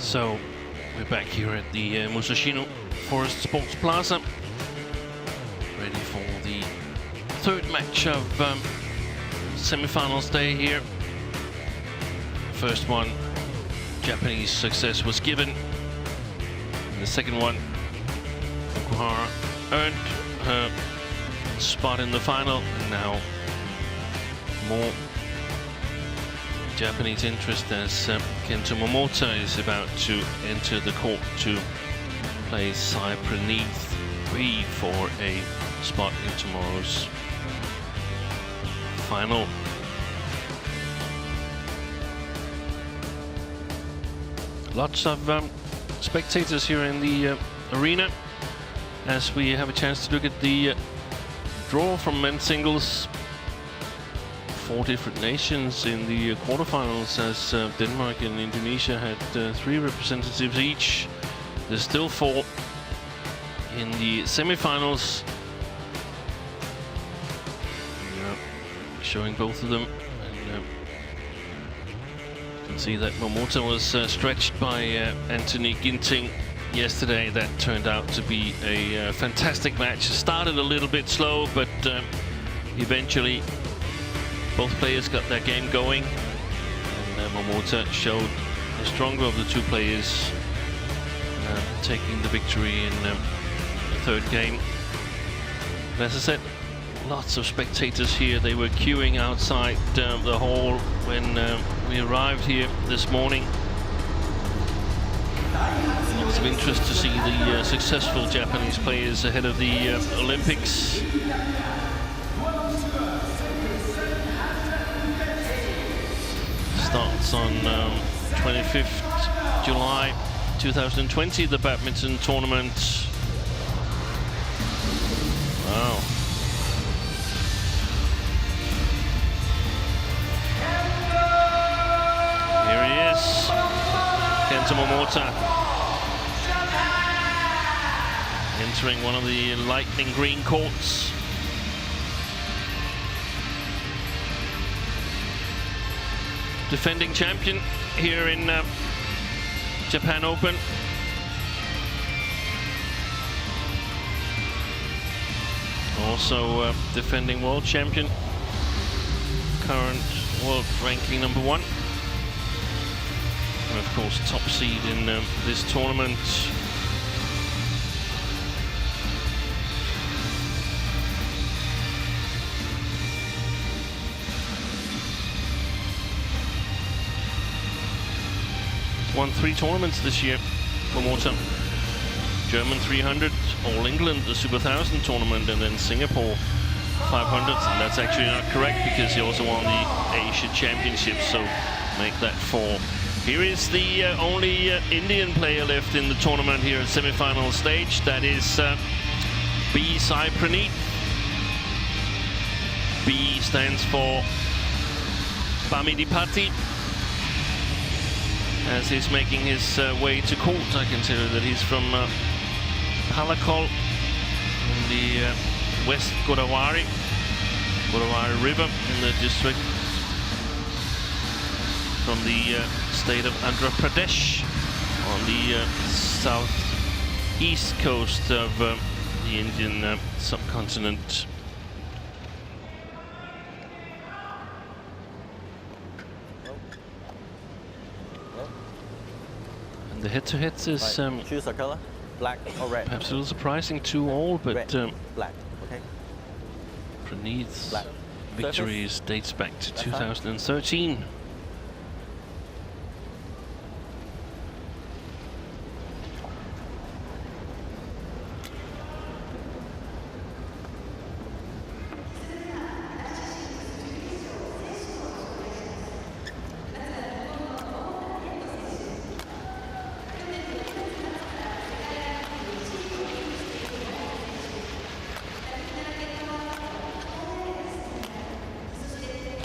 So we're back here at the Musashino Forest Sports Plaza, ready for the third match of semi-finals day here. First one, Japanese success was given. In the second one, Okuhara earned her spot in the final, and now more Japanese interest as Kento Momota is about to enter the court to play SAI PRANEETH 3 for a spot in tomorrow's final. Lots of spectators here in the arena as we have a chance to look at the draw from men's singles. 4 different nations in the quarterfinals, as Denmark and Indonesia had 3 representatives each. There's still 4 in the semifinals. Showing both of them. And, you can see that Momota was stretched by Anthony Ginting yesterday. That turned out to be a fantastic match. It started a little bit slow, but eventually both players got their game going, and Momota showed the stronger of the 2 players, taking the victory in the third game. And as I said, lots of spectators here. They were queuing outside the hall when we arrived here this morning. Lots of interest to see the successful Japanese players ahead of the Olympics. Starts on 25th July 2020, the badminton tournament. Wow. Here he is, Kento Momota, entering one of the lightning green courts. Defending champion here in Japan Open. Also defending world champion, current world ranking #1. And of course top seed in this tournament. Won 3 tournaments this year for Momota. German 300, All England, the Super 1000 tournament, and then Singapore 500. And that's actually not correct because he also won the Asia Championships, so make that 4. Here is the only Indian player left in the tournament here at semi-final stage. That is SAI PRANEETH. B stands for Bamidipati. As he's making his way to court, I can tell you that he's from Palakol in the West Godavari River in the district, from the state of Andhra Pradesh on the southeast coast of the Indian subcontinent. The head-to-head is choose a color, black or red. Perhaps a little surprising to all, but black. Okay. Praneeth's victories dates back to 2013.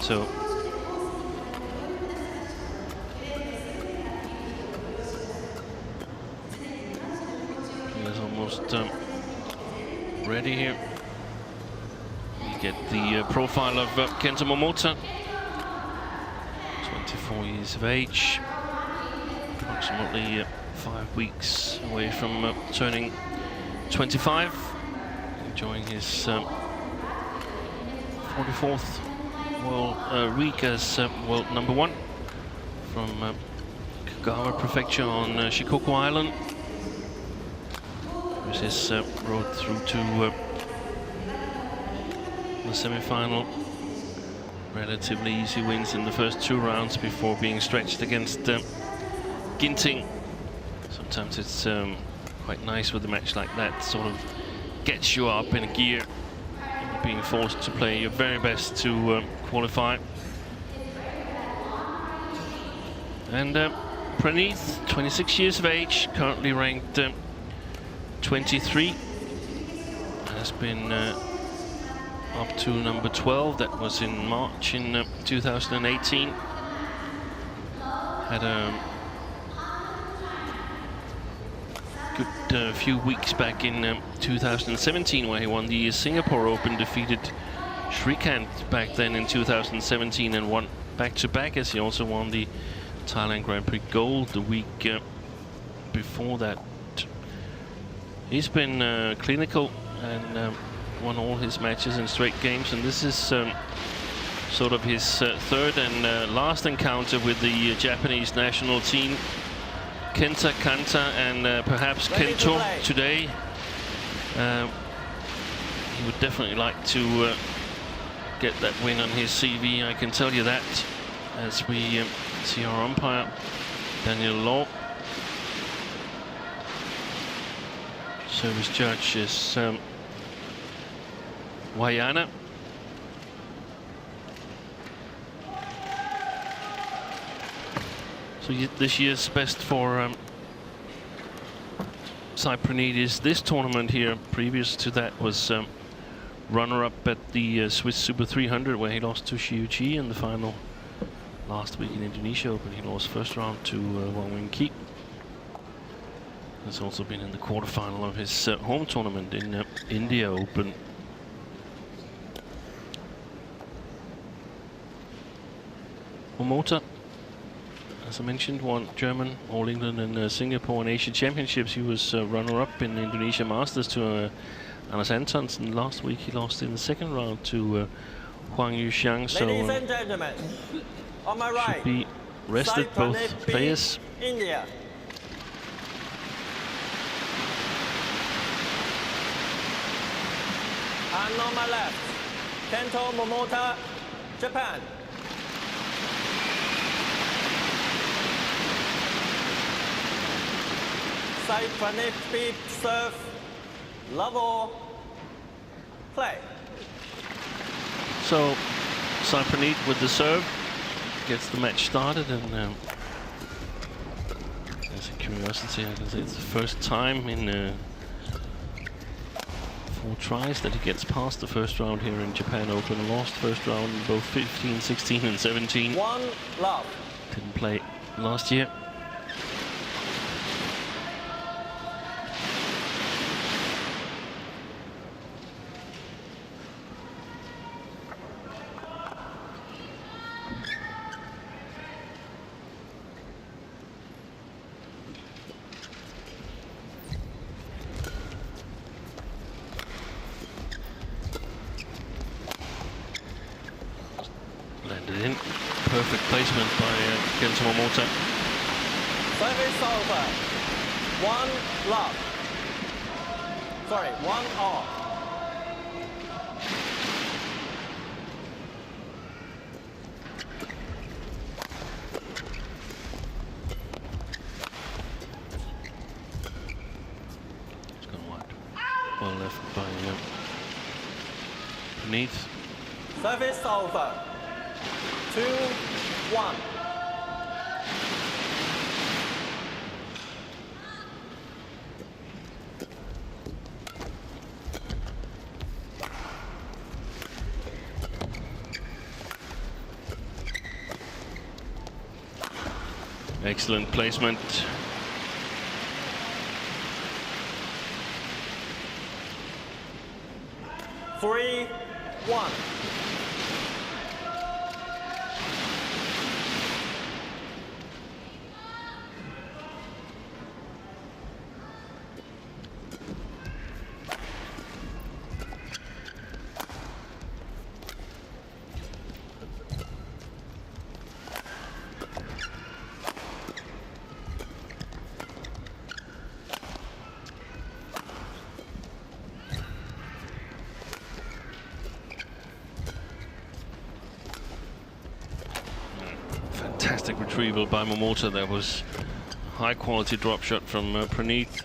So he's almost ready here. We get the profile of Kento Momota, 24 years of age, approximately 5 weeks away from turning 25, enjoying his 44th world week as world #1 from Kagawa Prefecture on Shikoku Island. It was his road through to the semi-final. Relatively easy wins in the first 2 rounds before being stretched against Ginting. Sometimes it's quite nice with a match like that, sort of gets you up in a gear, being forced to play your very best to qualify. And Praneeth, 26 years of age, currently ranked 23, has been up to number 12. That was in March in 2018. Had a good few weeks back in 2017 where he won the Singapore Open, defeated Shrikant back then in 2017 and won back-to-back, as he also won the Thailand Grand Prix Gold the week before that. He's been clinical and won all his matches in straight games, and this is sort of his third and last encounter with the Japanese national team. Kenta, Kanta, and perhaps Kento today. He would definitely like to get that win on his CV, I can tell you that, as we see our umpire, Daniel Law. Service judge is Wayana. So this year's best for SAI Praneeth is this tournament here. Previous to that was runner-up at the Swiss Super 300, where he lost to Shiuchi in the final last week in Indonesia, but he lost first round to Wang Wing-Ki. Has also been in the quarterfinal of his home tournament in India Open. Momota, as I mentioned, won German, All England and Singapore and Asia Championships. He was runner-up in Indonesia Masters to Anders Antonsen. Last week he lost in the second round to Huang Yuxiang. So Ladies and gentlemen, on my right, should be rested, both players. India. And on my left, Kento Momota, Japan. SAI Praneeth speed, serve, level, play. So SAI Praneeth with the serve gets the match started, and as a curiosity, I can say it's the first time in 4 tries that he gets past the first round here in Japan Open. Lost first round in both 15, 16 and 17. 1 love. Didn't play last year. Landed in. Perfect placement by Kento Momota. Service over. 1 love. Sorry, 1 all. It's gone wide. Well left by Praneeth. Service over. 2-1. Excellent placement. Three, 1. fantastic retrieval by Momota. That was high quality drop shot from Praneeth.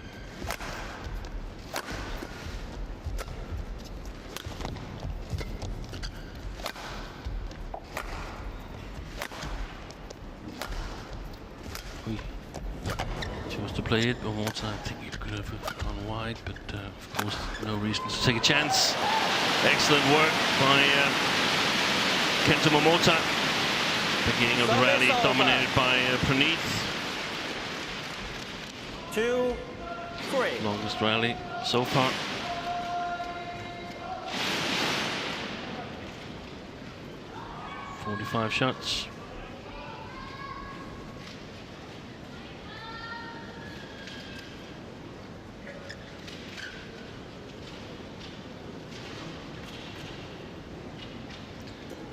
Chose to play it. Momota, I think it could have gone wide, but of course no reason to take a chance. Excellent work by Kento Momota. Beginning of the rally dominated by Praneeth. 2-3. Longest rally so far. .45 shots.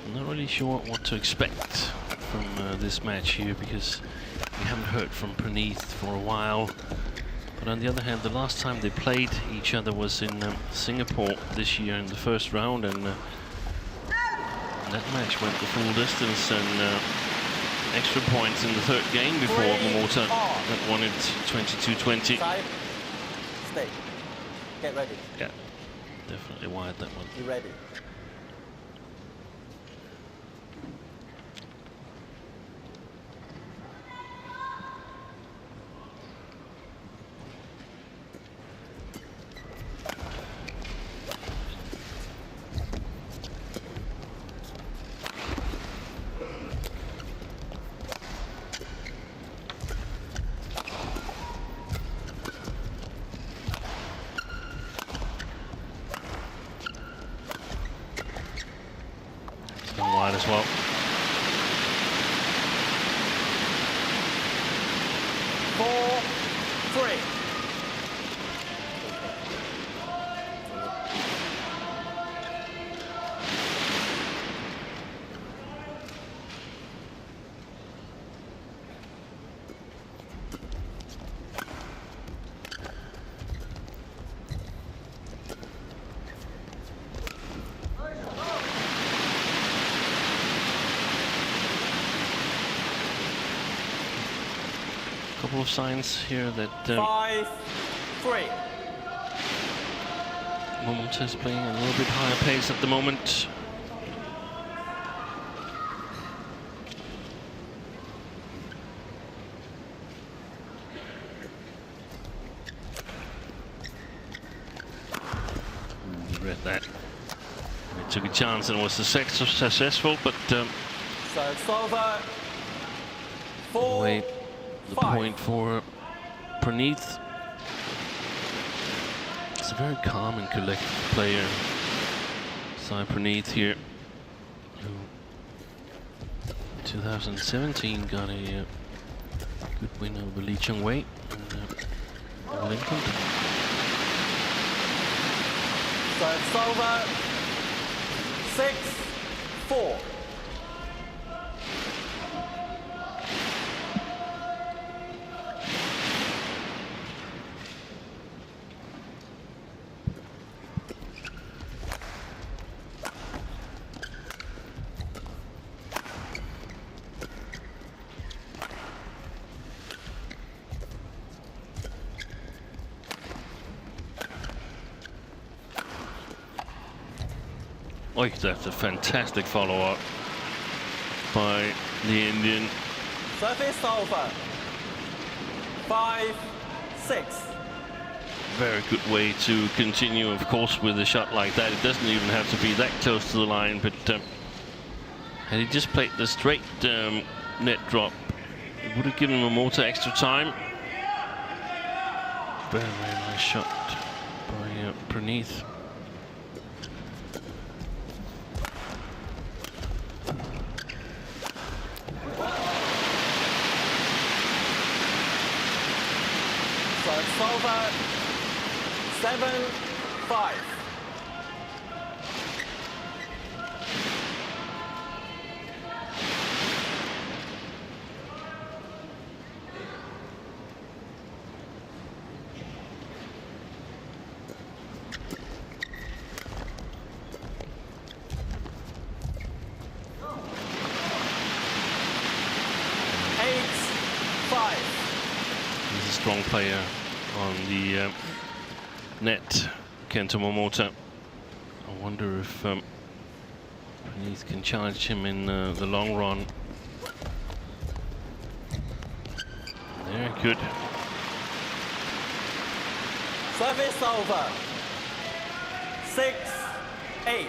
I'm not really sure what to expect from this match here, because we haven't heard from Praneeth for a while. But on the other hand, the last time they played each other was in Singapore this year in the first round, and that match went the full distance, and extra points in the third game before Momota that won it 22-20. Stay. Get ready. Yeah, definitely wide that one. Be ready. Wide as well. Four, three. Couple of signs here that 5-3. Momota is playing at a little bit higher pace at the moment. Read that. He took a chance and was successful, but So it's over. 4, wait. The 5. point for Praneeth. It's a very calm and collected player, SAI Praneeth here, who 2017 got a good win over Lee Chung-wei in Lincoln. So it's over. 6-4. Oh, that's a fantastic follow-up by the Indian. Service over. 5-6. Very good way to continue, of course, with a shot like that. It doesn't even have to be that close to the line, but had he just played the straight net drop, it would have given Momota extra time. Very, very nice shot by Praneeth. So it's over. 7-5. strong player on the net, Kento Momota. I wonder if Praneeth can challenge him in the long run. Very good. Service over. 6-8.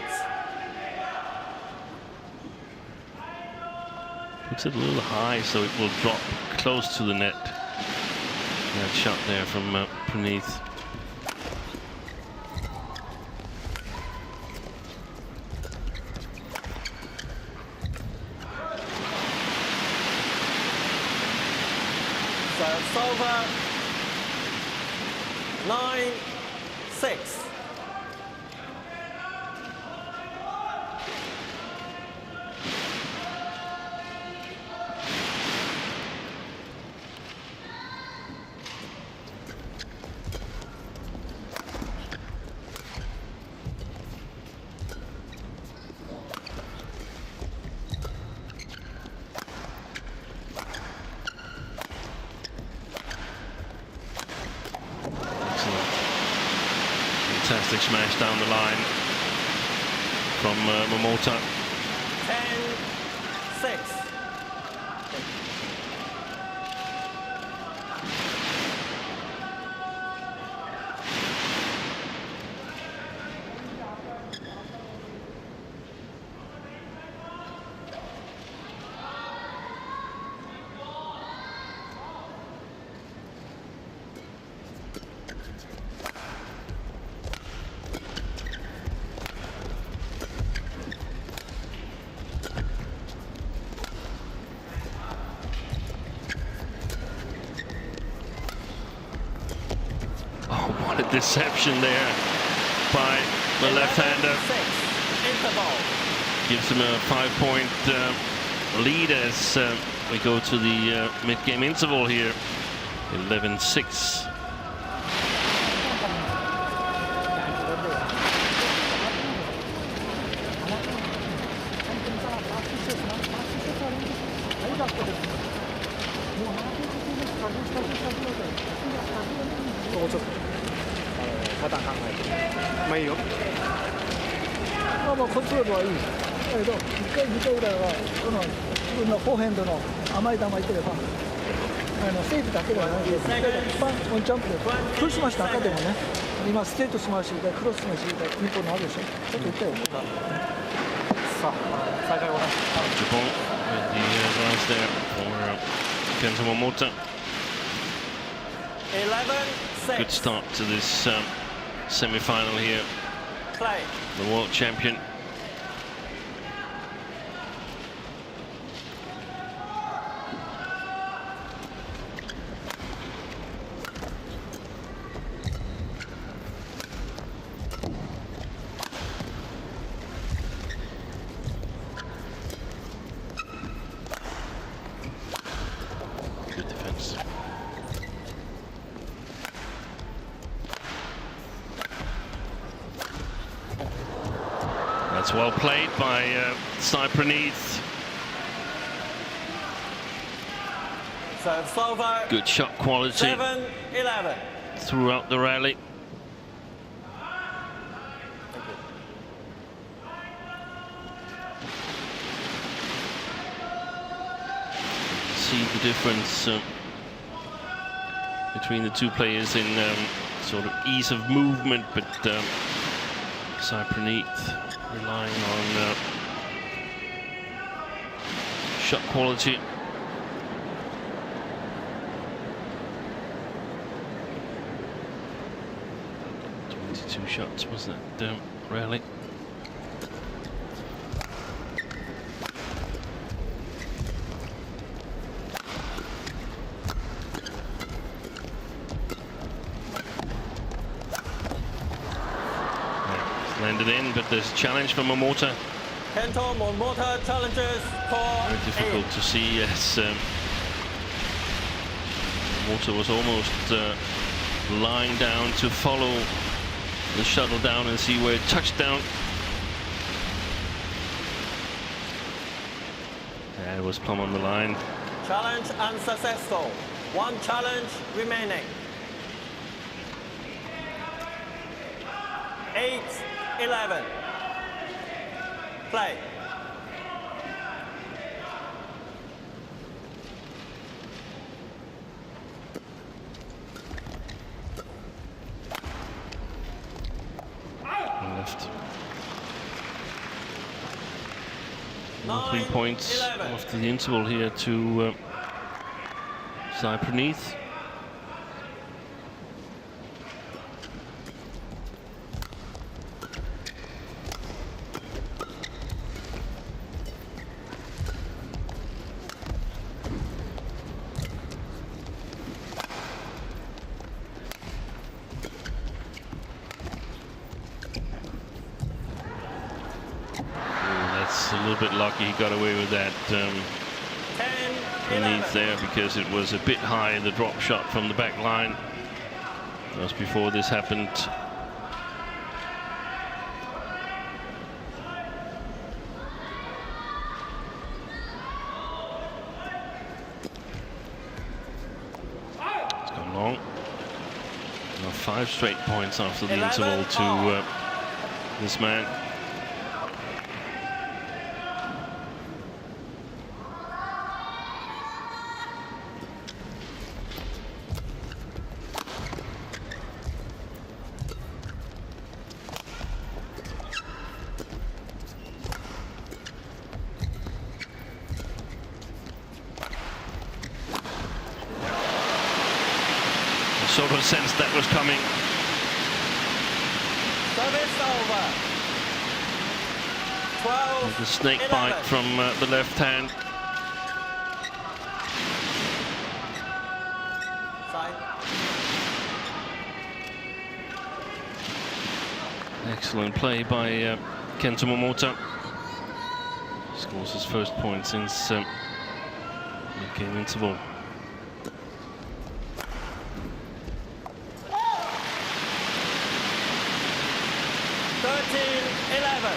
Puts it a little high so it will drop close to the net. That shot there from Praneeth. Serves over. 9-6. Fantastic smash down the line from Momota. 10-6. What a deception there by the left-hander. Gives him a 5-point lead as we go to the mid-game interval here. 11-6. There for Kento Momota. 11-6. Good start to this semi-final here. Play. The world champion. That's well played by SAI Praneeth. Serves over. Good shot quality 7-11. throughout the rally. See the difference between the two players in sort of ease of movement, but SAI Praneeth relying on shot quality. 22 shots, wasn't it, rally? Landed in, but there's a challenge for Momota. Kento Momota challenges for Very difficult to see as Momota was almost lying down to follow the shuttle down and see where it touched down. Yeah, it was plumb on the line. Challenge unsuccessful. One challenge remaining. 8-11. Play. Left. 3 points 11. after the interval here to SAI Praneeth. A little bit lucky he got away with that Praneeth there, because it was a bit high in the drop shot from the back line just before this happened. It's gone long. Now 5 straight points after the interval to this man. Sort of sense that was coming. Service over. 12. The snake 11. bite from the left hand. Side. Excellent play by Kento MOMOTA. Scores his first point since mid-game interval. 13-11.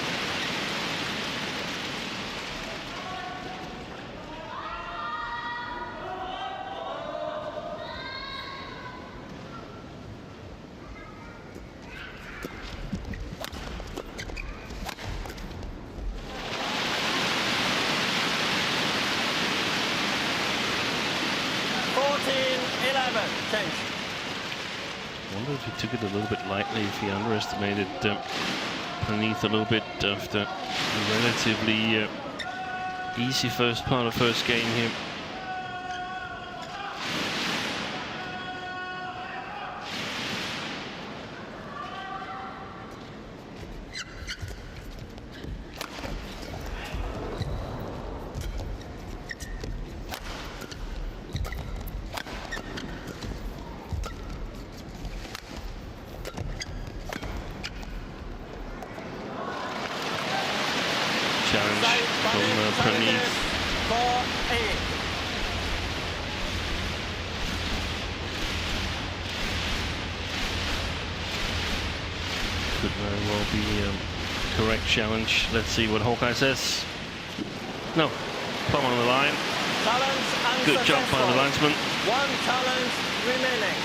Change. I wonder if he took it a little bit lightly, if he underestimated Praneeth a little bit after a relatively easy first part of first game here. Challenge from Praneeth. 4-8. Could very well be a correct challenge. Let's see what Hawkeye says. No, plumb on the line. Challenge Good job by the linesman. One challenge remaining.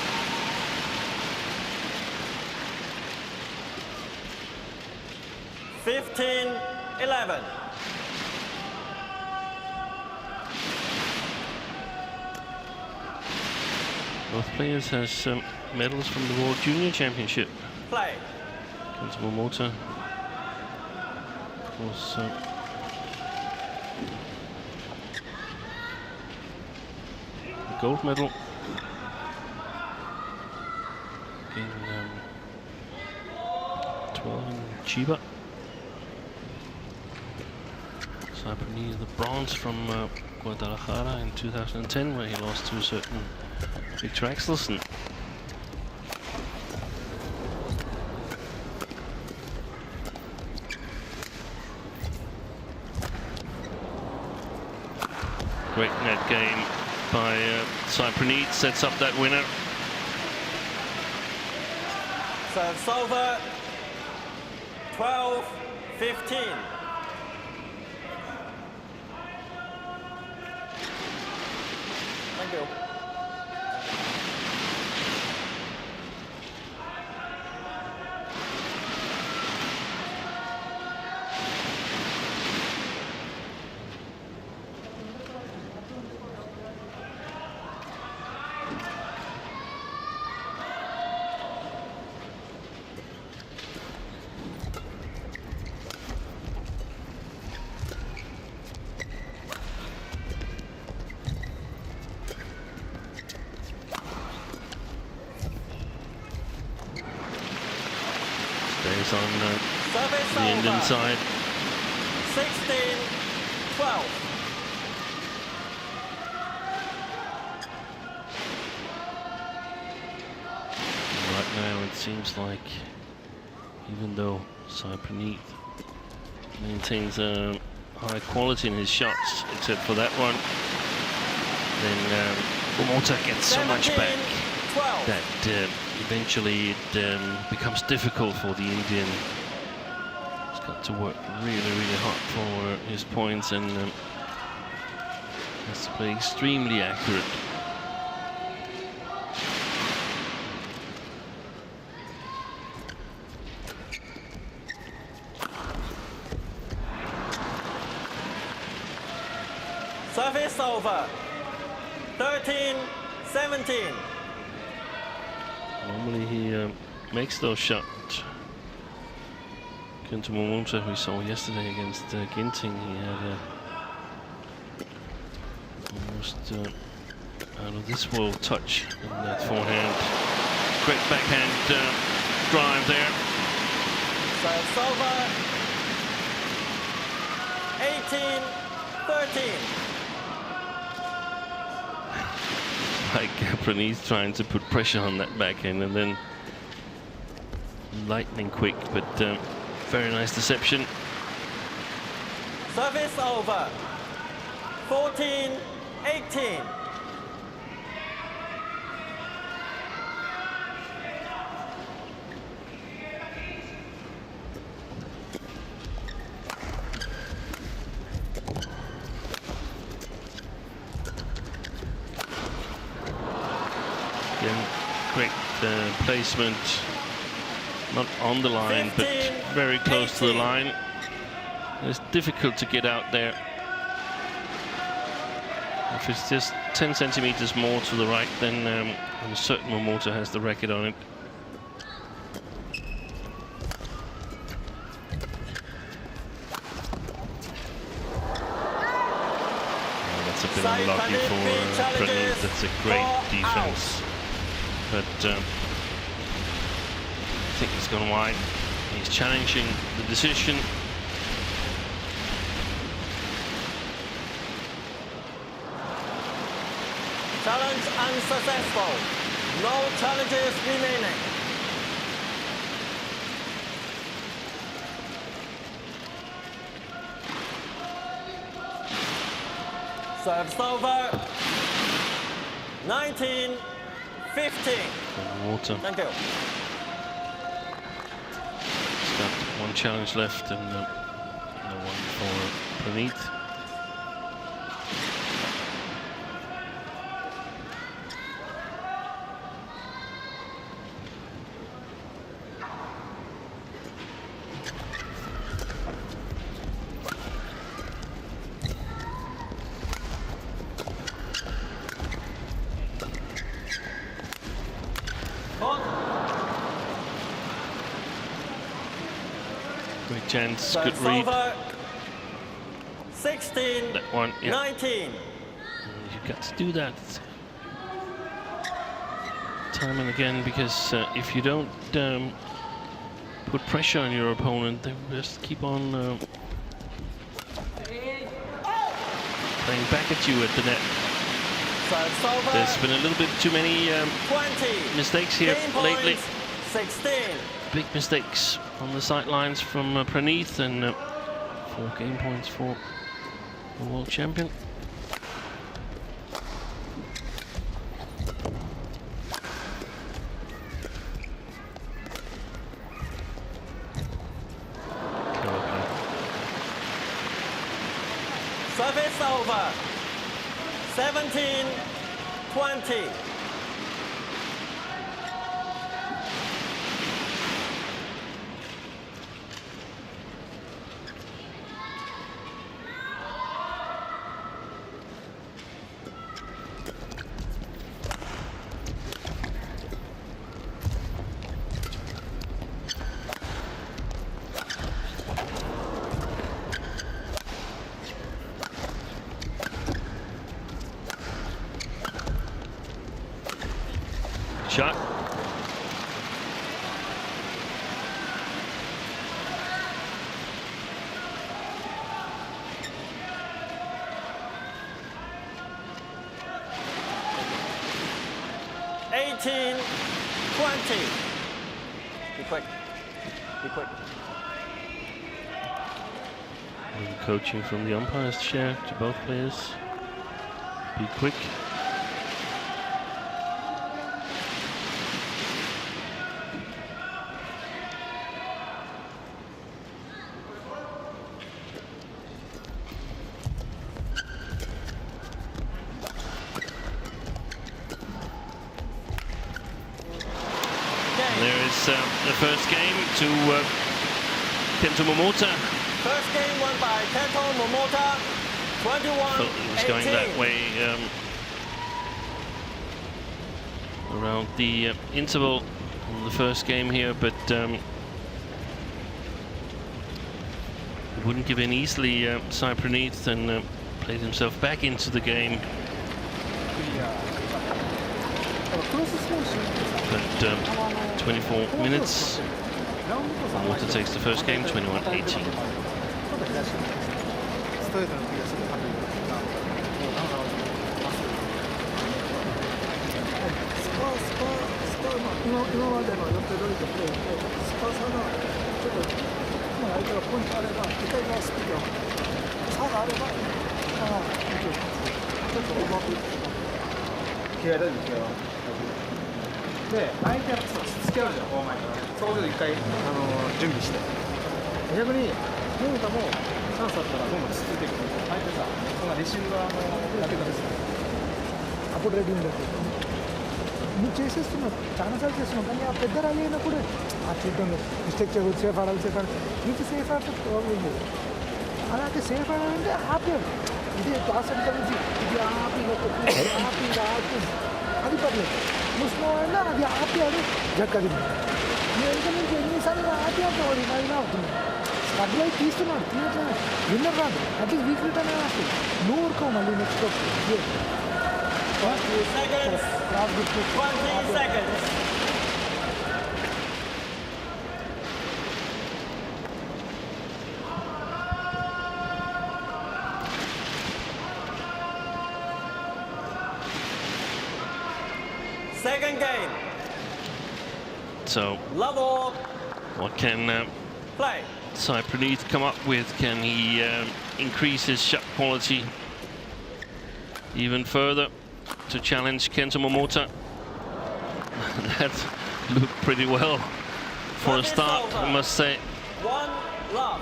(15-11). Both players has medals from the World Junior Championship. Play. Kento MOMOTA, of course, the gold medal in 12 in Chiba. SAI Praneeth the bronze from Guadalajara in 2010, where he lost to a certain Victor Axelsen. Great net game by SAI Praneeth, sets up that winner. Serves over. 12-15. Thank you. on the Indian side. 16-12. Right now it seems like, even though SAI Praneeth maintains a high quality in his shots, except for that one, then Momota gets so much back that eventually it becomes difficult for the Indian. He's got to work really, really hard for his points and has to play extremely accurate. Service over. 13-17. Normally he makes those shots. Kento MOMOTA, we saw yesterday against Ginting, he had almost out of this world touch in that forehand. Great backhand drive there. Serves over. 18-13. Like Praneeth trying to put pressure on that backhand and then lightning quick, but very nice deception. Service over. 14-18. Again, great placement, not on the line, 15, but very close 18. to the line. It's difficult to get out there. If it's just 10 centimeters more to the right, then I'm certain Momota has the racket on it. That's a bit unlucky for Praneeth. That's a great defense. But I think he's gone wide. He's challenging the decision. Challenge unsuccessful. No challenges remaining. Serves over. 19-15. Water. Thank you. He's got one challenge left and no one for Praneeth. Great chance, good read. 16, That one, yeah. 19. You've got to do that time and again, because if you don't put pressure on your opponent, they just keep on playing back at you at the net. There's been a little bit too many 20. mistakes here lately. 16. Big mistakes on the sidelines from Praneeth, and 4 game points for the world champion. Service over. 17-20. Shot. 18, 20. Be quick. Be quick. And coaching from the umpire's chair to both players. Be quick. There is the first game to Kento Momota. First game won by Kento Momota, 21-18. Felt it was going that way around the interval in the first game here, but wouldn't give in easily. SAI Praneeth and played himself back into the game. But 24 minutes. Momota takes the first game, 21-18.で、相手はしつけあるじゃん、フォア前から。そうすると一回準備して。逆に、桃田もチャンスあったらどんどんつついていくと。相手さ、そんなレシーブがやけたですね。అప్పుడు ready ఉండదు నువ్వు చేసేస్తున్నావు చాలాసార్లు చేస్తున్నావు కానీ ఆ పెద్ద rally అయినప్పుడు ఆ చూద్దాం మిస్టేక్ చేయవచ్చు సేఫ్ ఆడాలి నీకు సేఫ్ ఆడితే ప్రాబ్లం లేదు అలాగే సేఫ్ ఆడాలంటే ఆపాడు ఇది టాస్ అంటే ఇది హ్యాపీగా అది పర్లేదు ముస్లిం అయినా అది ఆపాడు జక్కది నేను ఎంత నుంచి ఎన్నిసార్లు ఆపాడు వాడు అయినా అవుతుంది స్ట్రగుల్ అయి తీస్తున్నాడు తీయట్లేదు విన్నర్ రాదు అట్లీస్ట్ వీక్ రిటర్న్ అయినా వస్తుంది నువ్వు ఊరుకో మళ్ళీ next 20 seconds. 20 seconds. Second game. So, Level. what can Play. SAI Praneeth come up with? Can he increase his shot quality even further to challenge Kento Momota? That looked pretty well for a start, I must say. 1 love.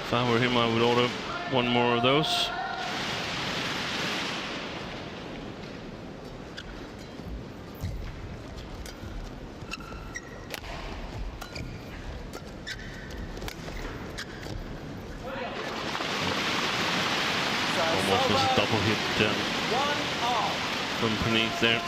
If I were him, I would order one more of those. Almost was a double hit from Praneeth there.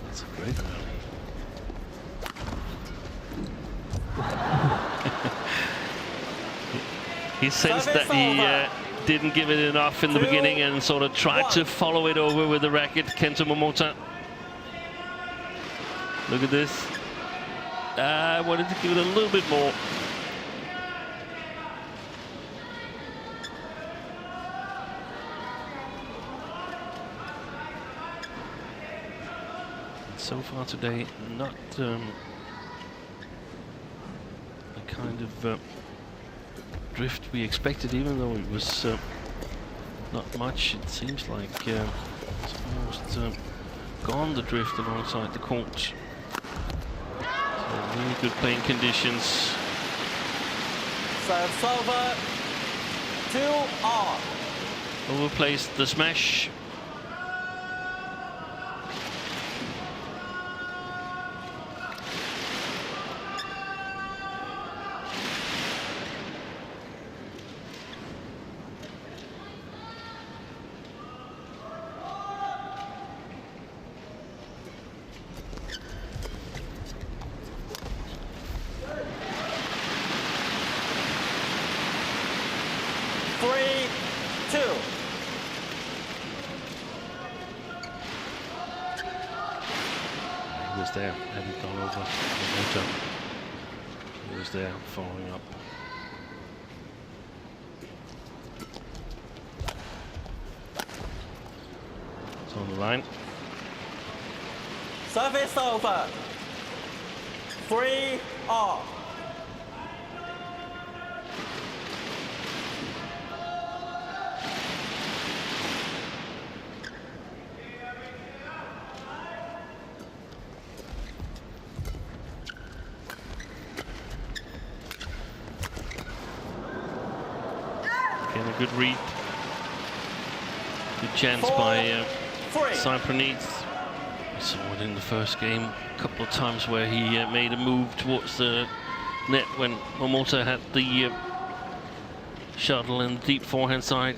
That's a great rally. He sensed that he didn't give it enough in the beginning and sort of tried to follow it over with the racket, Kento Momota. Look at this. I wanted to give it a little bit more. So far today, not the kind of drift we expected, even though it was not much. It seems like it's almost gone, the drift alongside the court. So really good playing conditions. Serve over. 2-all. Overplaced the smash. 2. He was there, hadn't gone over. Momota. He was there, following up. It's on the line. Service over. 3 all. Again, a good read. Good chance by SAI PRANEETH. We saw it in the first game a couple of times where he made a move towards the net when Momota had the shuttle and deep forehand side.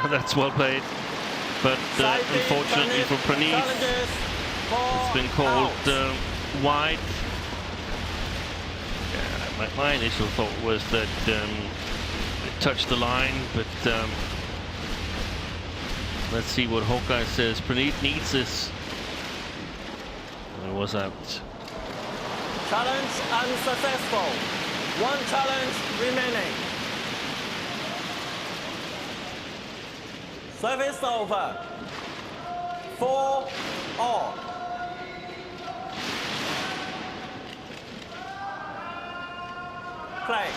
That's well played, but unfortunately for Praneeth, it's been called wide. Yeah, my initial thought was that it touched the line, but let's see what Hawkeye says. Praneeth needs this. It was out. Challenge unsuccessful. 1 challenge remaining. Service over. 4 all. Play.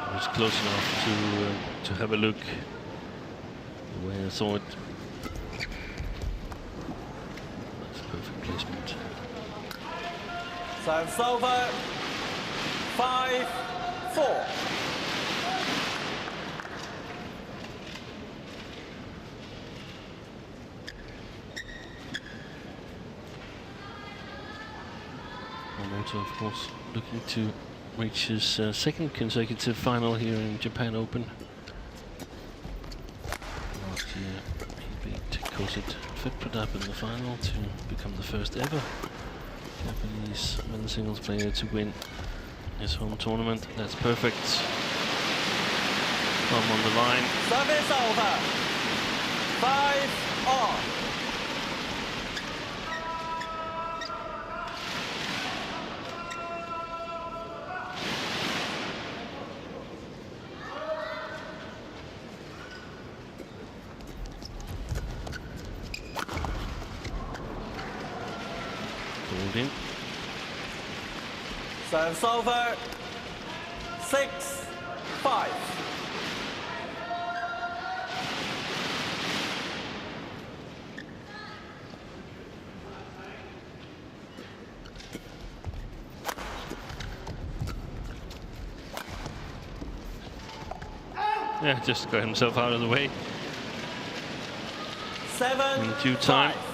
It was close enough to have a look the way I saw it. That's a perfect placement. Service over. 5-4. Momota, of course, looking to reach his second consecutive final here in Japan Open. Last year he beat Kosit Fitpradap in the final to become the first ever Japanese men's singles player to win his home tournament. That's perfect. Thumb on the line. Service over. 5 all. In. Service over. 6-5. Yeah, just got himself out of the way. 7 in due time. 5.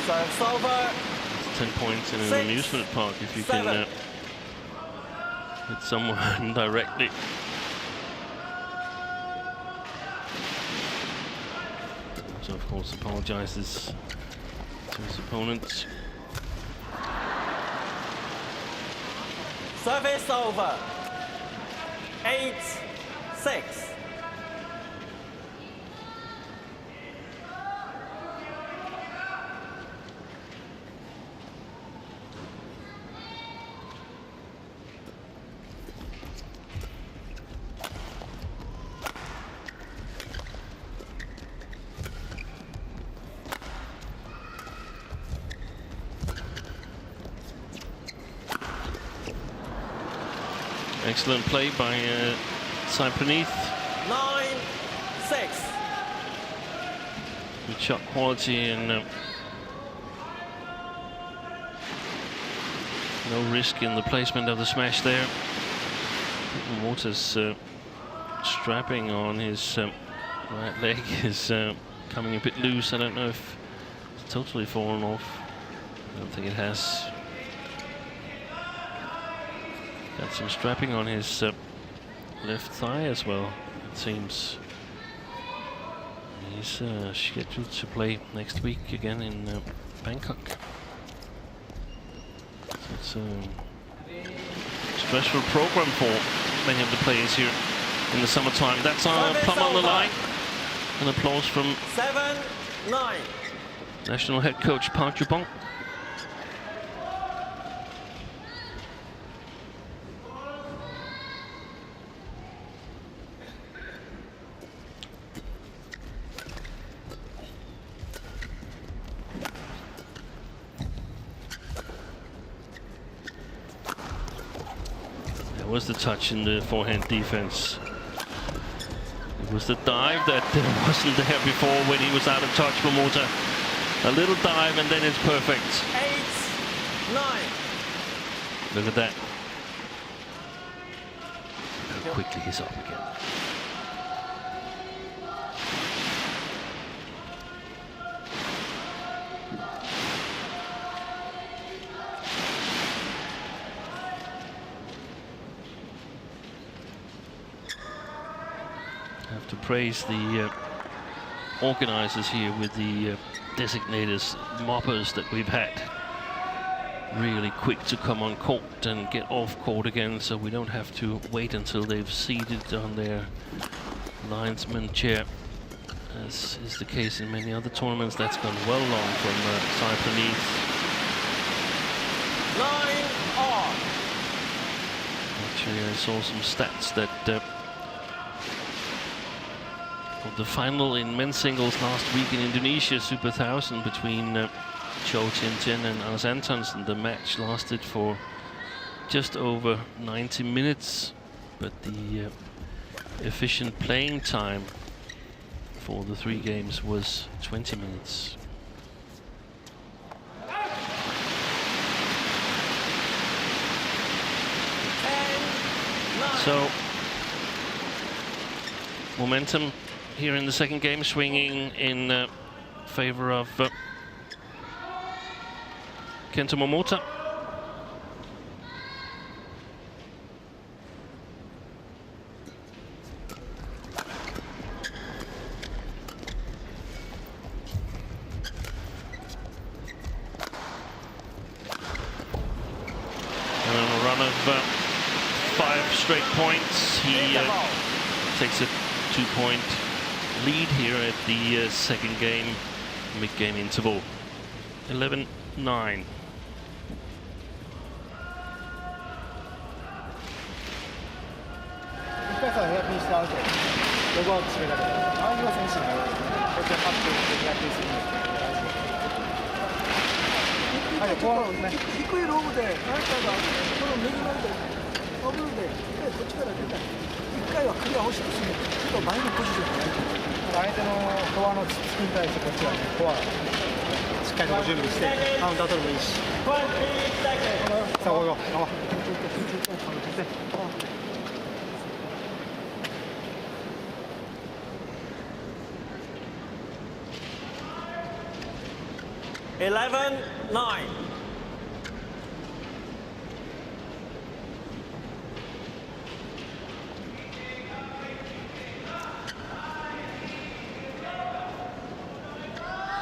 Service over. It's 10 points in an amusement park if you can hit someone directly. So of course apologizes to his opponents. Service over. 8-6. Excellent play by SAI Praneeth. 9-6. Good shot quality and no risk in the placement of the smash there. Momota's strapping on his right leg is coming a bit loose. I don't know if it's totally fallen off. I don't think it has. Got some strapping on his left thigh as well, it seems. He's scheduled to play next week again in Bangkok. It's a stressful program for many of the players here in the summertime. That's our plum on the line. An applause from 7-9. national head coach Park Ju-bong. Was the touch in the forehand defense. It was the dive that wasn't there before when he was out of touch. Momota, a little dive and then it's perfect. 8-9. Look at that. How quickly he's up again. To praise the organizers here with the designators, moppers that we've had. Really quick to come on court and get off court again, so we don't have to wait until they've seated on their linesman chair, as is the case in many other tournaments. That's gone well long from SAI Praneeth. 9-all. Actually, I saw some stats that of the final in men's singles last week in Indonesia, Super 1000, between Cho Tien and Anders Antonsen. The match lasted for just over 90 minutes, but the efficient playing time for the 3 games was 20 minutes. So, momentum here in the second game swinging in favor of Kento Momota. And on a run of 5 straight points, he takes a 2-point lead here at the second game, mid-game interval. 11-9.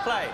Play.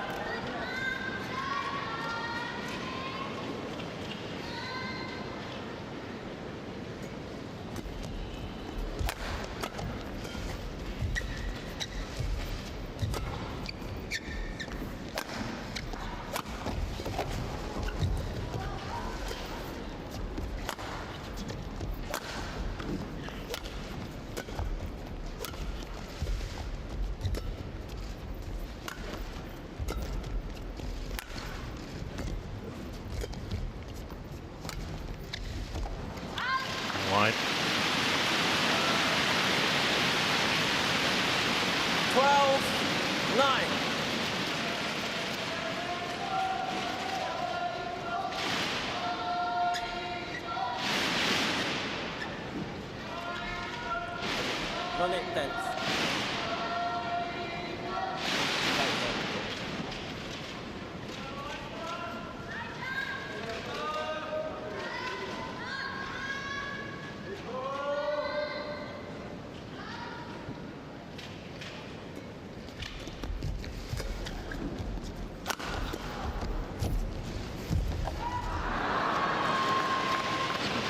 28 tenths.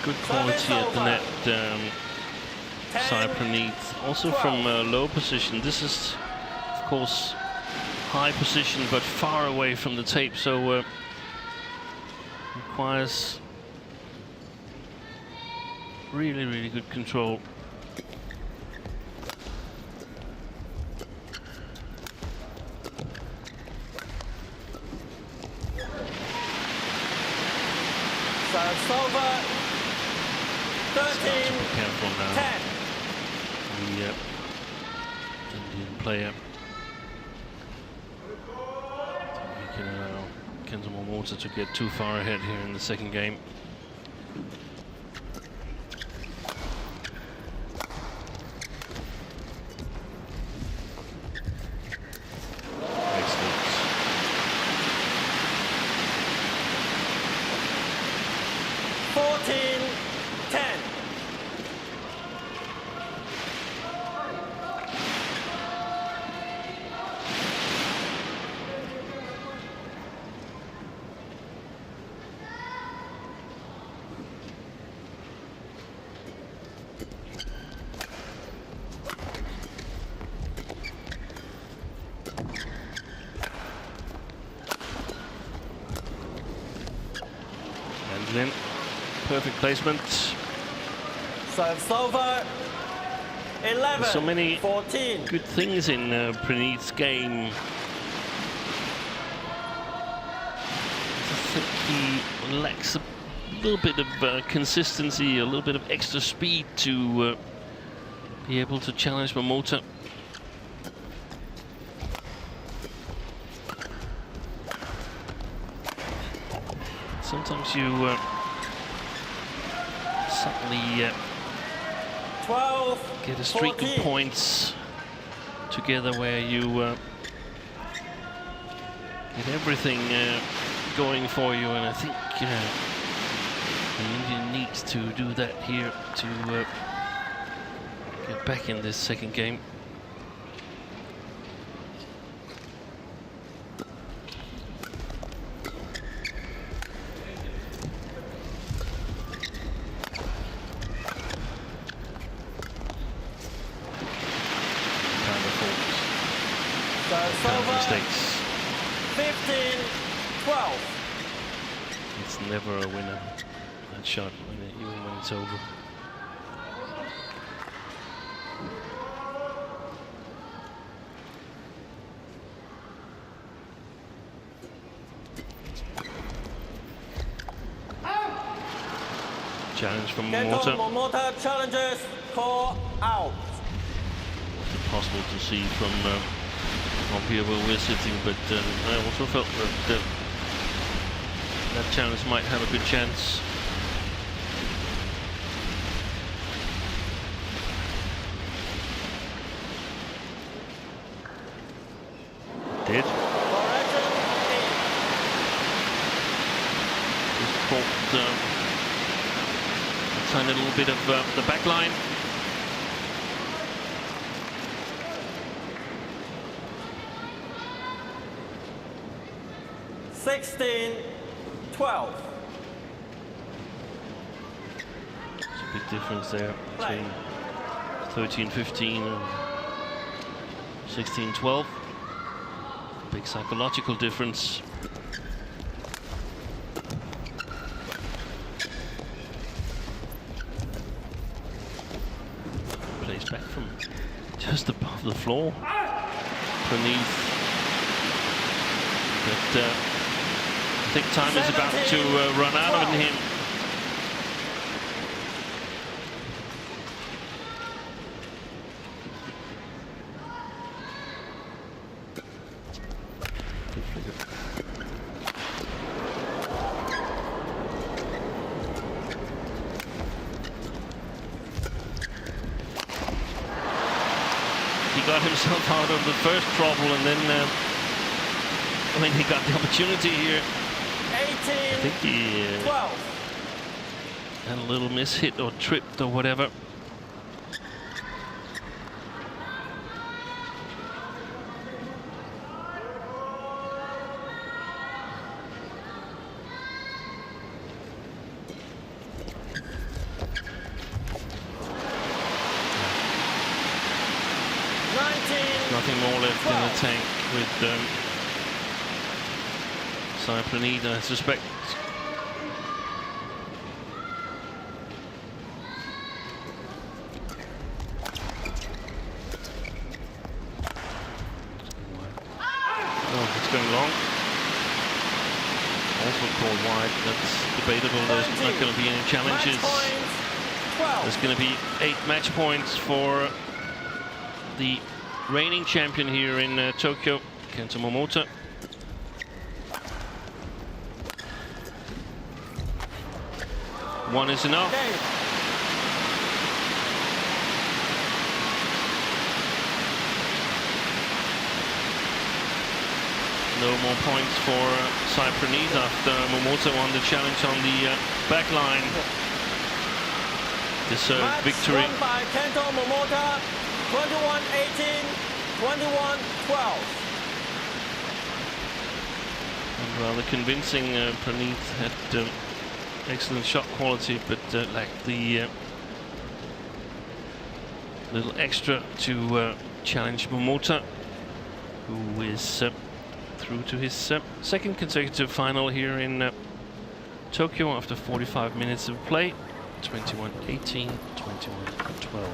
Good quality at the net, SAI Praneeth. Also from a low position. This is, of course, high position, but far away from the tape, so requires really, really good control. Serves over. 13, Careful now. 10. The Indian player. He can allow Kento MOMOTA to get too far ahead here in the second game. Excellent. 14, 10. And then perfect placement. Serves over. 11, There's so many 14. good things in Praneeth's game. I think he lacks a little bit of consistency, a little bit of extra speed to be able to challenge MOMOTA. Sometimes you suddenly 12, get a streak 14. of points together where you get everything going for you, and I think the Indian needs to do that here to get back in this second game. Mistakes. 15, 12. It's never a winner, that shot, even when it's over. Challenge from Kento MOMOTA. MOMOTA challenges, call out. Possible to see from here where we're sitting, but I also felt that that challenge might have a good chance. Did. Just caught a tiny little bit of the back line. $16, 12. There's a big difference there between 13-15 and 16-12. Big psychological difference. Plays back from just above the floor. Praneeth. But I think time is about to run out on him. Good figure. got himself out of the first trouble, and then when he got the opportunity here, 18, I think he 12. had a little mishit or tripped or whatever. Nothing more left in the tank with SAI Praneeth, I suspect. Oh, it's going long. Also called wide. That's debatable. There's not going to be any challenges. There's going to be 8 match points for the reigning champion here in Tokyo, Kento Momota. One is enough. No more points for SAI Praneeth after Momota won the challenge on the back line. Deserved victory. Won by Kento Momota, 21-18, 21-12. Rather convincing. Praneeth had excellent shot quality, but lacked the little extra to challenge Momota, who is through to his second consecutive final here in Tokyo after 45 minutes of play. 21-18, 21-12.